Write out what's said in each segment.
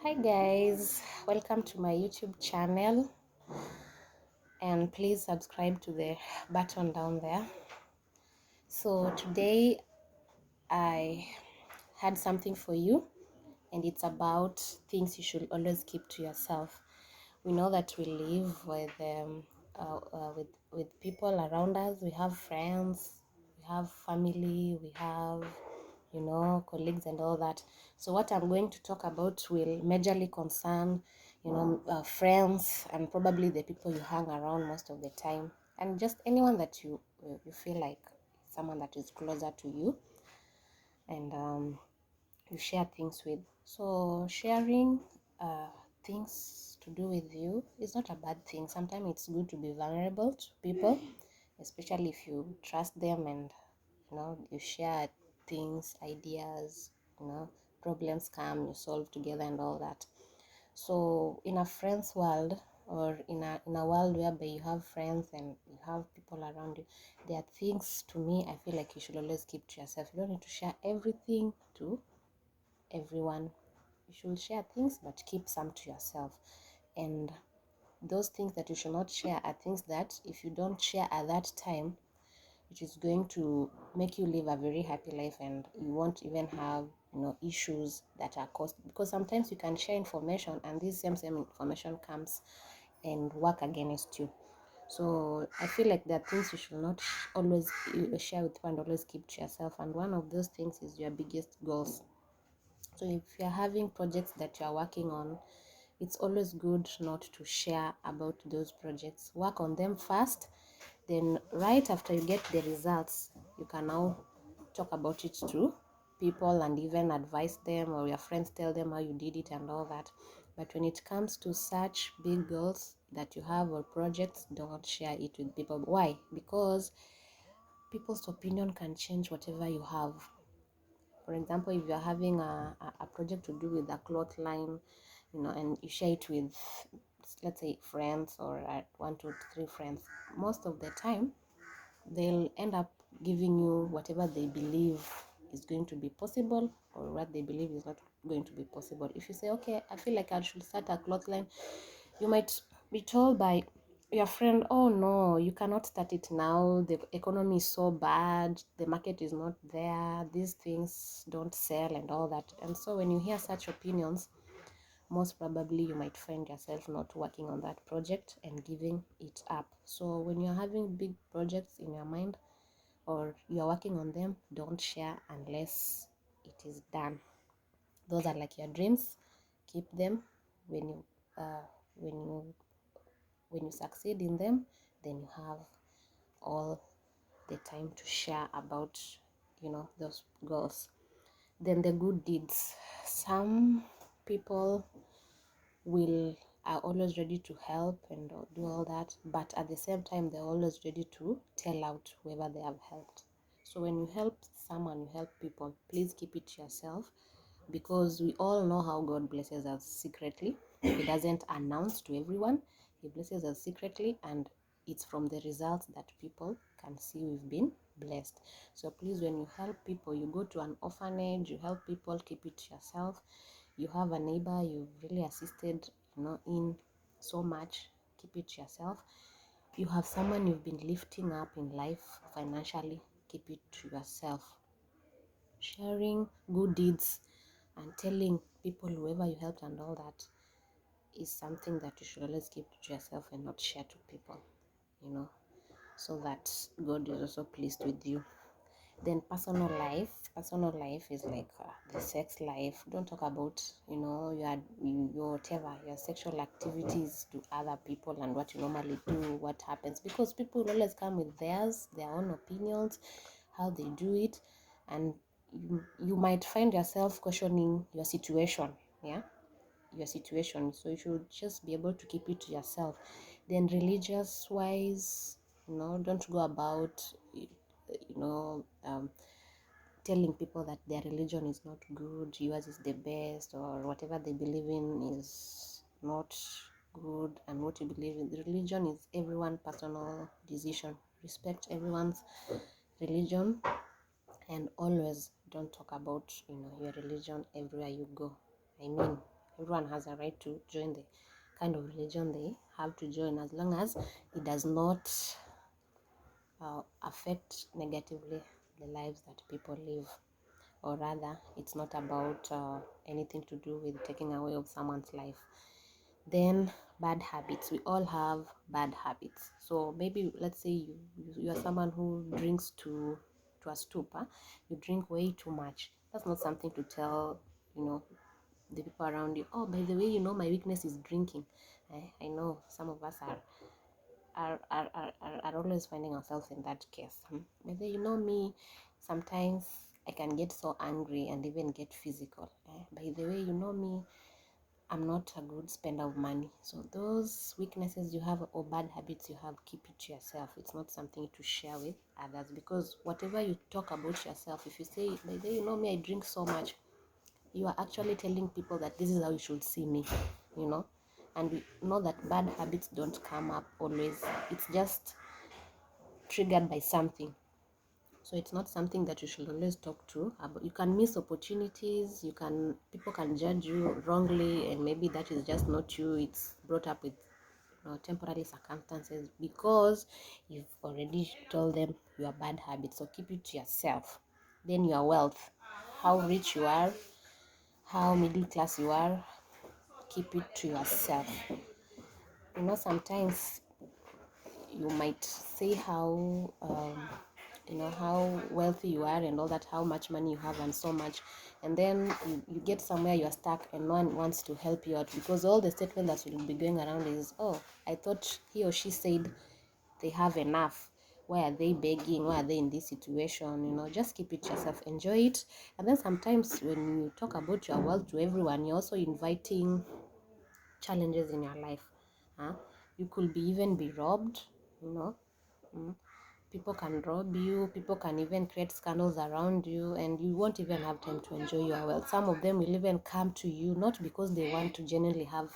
Hi guys, welcome to my YouTube channel, and please subscribe to the button down there. So today I had something for you, and it's about things you should always keep to yourself. We know that we live with people around us. We have friends, we have family, we have colleagues and all that. So what I'm going to talk about will majorly concern friends, and probably the people you hang around most of the time, and just anyone that you feel like someone that is closer to you, and you share things with. So sharing things to do with you is not a bad thing. Sometimes it's good to be vulnerable to people, especially if you trust them, and you share things, ideas, problems come, you solve together and all that. So in a friend's world, or in a world whereby you have friends and you have people around you, there are things, to me, I feel like you should always keep to yourself. You don't need to share everything to everyone. You should share things, but keep some to yourself. And those things that you should not share are things that if you don't share at that time, it is going to make you live a very happy life, and you won't even have issues that are caused, because sometimes you can share information and this same information comes and work against you. So I feel like there are things you should not always share with people and always keep to yourself, and one of those things is your biggest goals. So if you're having projects that you're working on, it's always good not to share about those projects. Work on them first, then right after you get the results, you can now talk about it to people and even advise them, or your friends tell them how you did it and all that. But when it comes to such big goals that you have or projects, don't share it with people. Why? Because people's opinion can change whatever you have. For example, if you're having a project to do with a cloth line, and you share it with, let's say, friends, or one, two, three friends, most of the time they'll end up giving you whatever they believe is going to be possible, or what they believe is not going to be possible. If you say, okay, I feel like I should start a cloth line, you might be told by your friend, oh no, you cannot start it now, the economy is so bad, the market is not there, these things don't sell and all that. And so when you hear such opinions, most probably you might find yourself not working on that project and giving it up. So when you're having big projects in your mind, or you're working on them, don't share unless it is done. Those are like your dreams. Keep them. When you uh, when you when you succeed in them, then you have all the time to share about those goals. Then the good deeds. Some people will are always ready to help and do all that, but at the same time they're always ready to tell out whoever they have helped. So when you help someone, you help people, please keep it to yourself, because we all know how God blesses us secretly. He doesn't announce to everyone. He blesses us secretly, and it's from the results that people can see we've been blessed. So please, when you help people, you go to an orphanage, you help people, keep it to yourself. You have a neighbor you've really assisted in so much, keep it to yourself. You have someone you've been lifting up in life financially, keep it to yourself. Sharing good deeds and telling people, whoever you helped and all that, is something that you should always keep to yourself and not share to people, so that God is also pleased with you. Then personal life is like the sex life. Don't talk about your whatever, your sexual activities to other people, and what you normally do, what happens, because people always come with their own opinions, how they do it, and you might find yourself questioning your situation. So you should just be able to keep it to yourself. Then religious wise, don't go about telling people that their religion is not good, yours is the best, or whatever they believe in is not good. And what you believe in, the religion is everyone's personal decision. Respect everyone's religion, and always Don't talk about, your religion everywhere you go. I mean, everyone has a right to join the kind of religion they have to join, as long as it does not affect negatively the lives that people live, or rather, it's not about anything to do with taking away of someone's life. Then bad habits, we all have bad habits. So maybe let's say you are someone who drinks to a stupor. You drink way too much. That's not something to tell the people around you, oh, by the way, my weakness is drinking. I know some of us are always finding ourselves in that case. But then, me, sometimes I can get so angry and even get physical. By the way, me, I'm not a good spender of money. So those weaknesses you have or bad habits you have, keep it to yourself. It's not something to share with others, because whatever you talk about yourself, if you say, by the way, me, I drink so much, you are actually telling people that this is how you should see me, and we know that bad habits don't come up always. It's just triggered by something. So it's not something that you should always talk to about. You can miss opportunities, people can judge you wrongly, and maybe that is just not you. It's brought up with temporary circumstances, because you've already told them your bad habits. So keep it to yourself. Then your wealth, how rich you are, how middle class you are, keep it to yourself. Sometimes you might say how wealthy you are and all that, how much money you have and so much, and then you get somewhere, you're stuck and no one wants to help you out, because all the statement that will be going around is, oh, I thought he or she said they have enough. Why are they begging? Why are they in this situation? Just keep it yourself, enjoy it. And then sometimes when you talk about your wealth to everyone, you're also inviting challenges in your life. You could even be robbed. Mm. People can rob you, people can even create scandals around you, and you won't even have time to enjoy your wealth. Some of them will even come to you, not because they want to genuinely have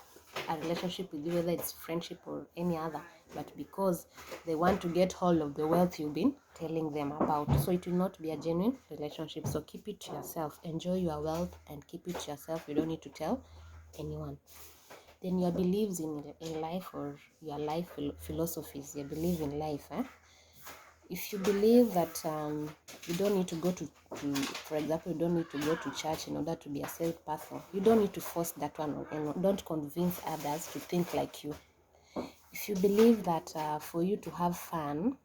a relationship with you, whether it's friendship or any other, but because they want to get hold of the wealth you've been telling them about. So it will not be a genuine relationship. So keep it to yourself, enjoy your wealth and keep it to yourself. You don't need to tell anyone. Then your beliefs in life, or your life philosophies, your belief in life. If you believe that you don't need to go to, for example, you don't need to go to church in order to be a saved person, you don't need to force that one, and don't convince others to think like you. If you believe that for you to have fun,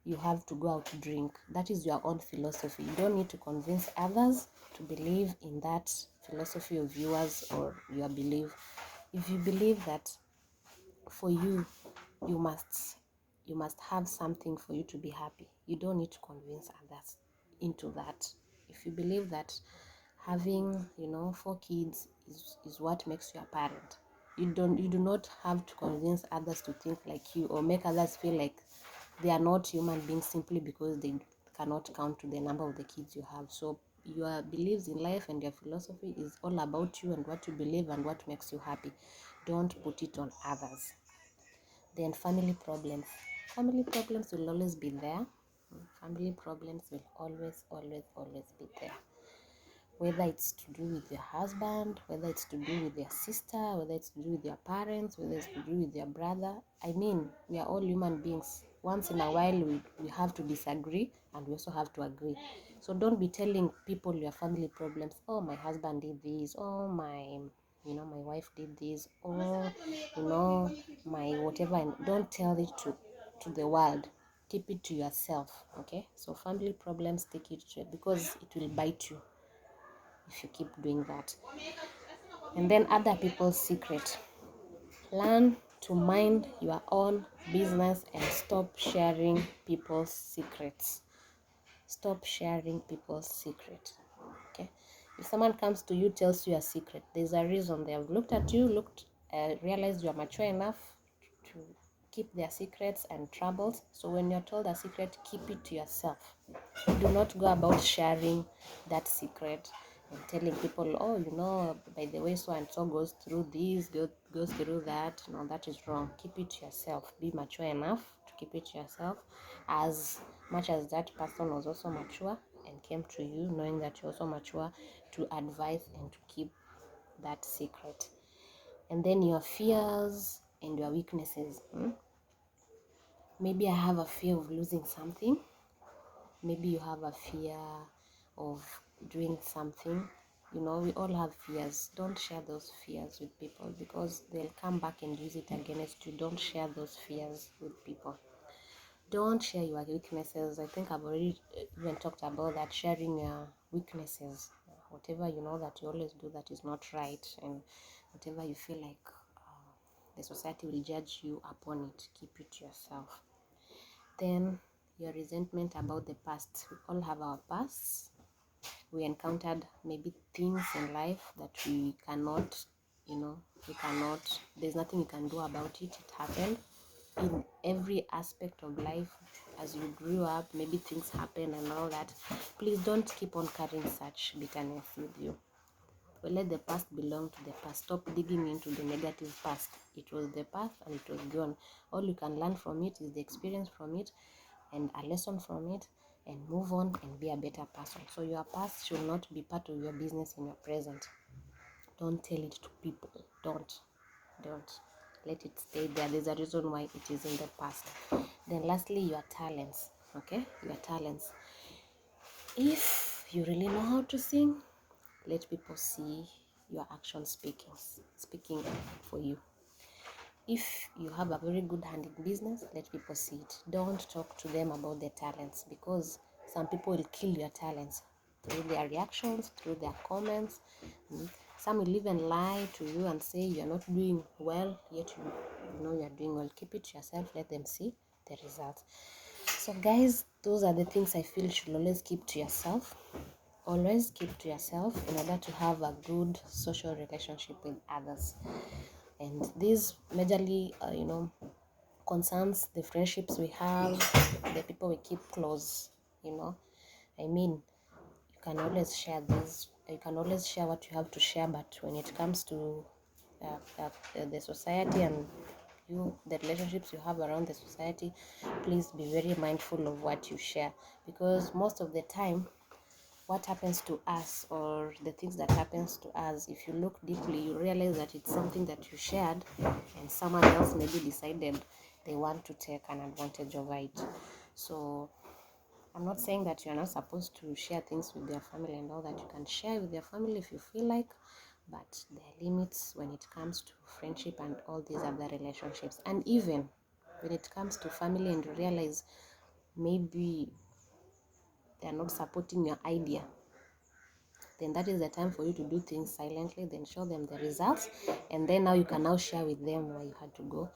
you have to go out to drink, that is your own philosophy. You don't need to convince others to believe in that philosophy of yours or your belief. If you believe that for you, you must have something for you to be happy, you don't need to convince others into that. If you believe that having 4 kids is what makes you a parent, you do not have to convince others to think like you, or make others feel like they are not human beings simply because they cannot count to the number of the kids you have. So your beliefs in life and your philosophy is all about you and what you believe and what makes you happy. Don't put it on others. Then family problems. Family problems will always be there. Family problems will always be there. Whether it's to do with your husband, whether it's to do with your sister, whether it's to do with your parents, whether it's to do with your brother. I mean, we are all human beings. Once in a while, we have to disagree, and we also have to agree. So don't be telling people your family problems. Oh, my husband did this. Oh, my wife did this. Oh, my whatever. And don't tell it to the world. Keep it to yourself. Okay? So family problems, take it to, because it will bite you if you keep doing that. And then other people's secret. Learn to mind your own business and stop sharing people's secrets. Stop sharing people's secret. Okay? If someone comes to you, tells you a secret, there's a reason. They have looked at you, realized you are mature enough to keep their secrets and troubles. So when you're told a secret, keep it to yourself. Do not go about sharing that secret and telling people, oh, by the way, so and so goes through this, goes through that. No, that is wrong. Keep it to yourself. Be mature enough to keep it to yourself, as much as that person was also mature and and came to you, knowing that you're also mature to advise and to keep that secret. And then your fears and your weaknesses. Maybe I have a fear of losing something. Maybe you have a fear of doing something. We all have fears. Don't share those fears with people, because they'll come back and use it against you. Don't share those fears with people. Don't share your weaknesses. I think I've already even talked about that, sharing your weaknesses. Whatever you know that you always do that is not right, and whatever you feel like the society will judge you upon it, keep it to yourself. Then your resentment about the past. We all have our pasts. We encountered maybe things in life that we cannot, there's nothing you can do about it. It happened in every aspect of life. As you grew up, maybe things happen and all that. Please don't keep on carrying such bitterness with you. But let the past belong to the past. Stop digging into the negative past. It was the past and it was gone. All you can learn from it is the experience from it and a lesson from it, and move on and be a better person. So your past should not be part of your business in your present. Don't tell it to people. Don't let it stay there. There's a reason why it is in the past. Then lastly, your talents. Okay, your talents. If you really know how to sing, let people see your action speaking for you. If you have a very good hand in business, let people see it. Don't talk to them about their talents, because some people will kill your talents through their reactions, through their comments. Some will even lie to you and say you're not doing well, yet you know you're doing well. Keep it to yourself. Let them see the results. So guys, those are the things I feel you should always keep to yourself. Always keep to yourself in order to have a good social relationship with others. And this majorly concerns the friendships we have, the people we keep close. I mean, you can always share what you have to share, but when it comes to the society and the relationships you have around the society, please be very mindful of what you share, because most of the time what happens to us, or the things that happens to us, if you look deeply, you realize that it's something that you shared and someone else maybe decided they want to take an advantage over it. So I'm not saying that you're not supposed to share things with your family and all that. You can share with your family if you feel like, but there are limits when it comes to friendship and all these other relationships. And even when it comes to family and you realize maybe they're not supporting your idea, then that is the time for you to do things silently, then show them the results, and then now you can now share with them why you had to go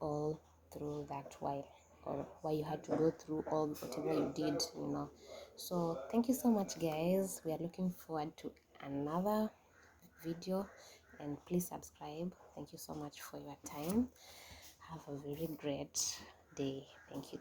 all through that while, or why you had to go through all whatever you did. So thank you so much, guys. We are looking forward to another video, and please subscribe. Thank you so much for your time. Have a very great day. Thank you.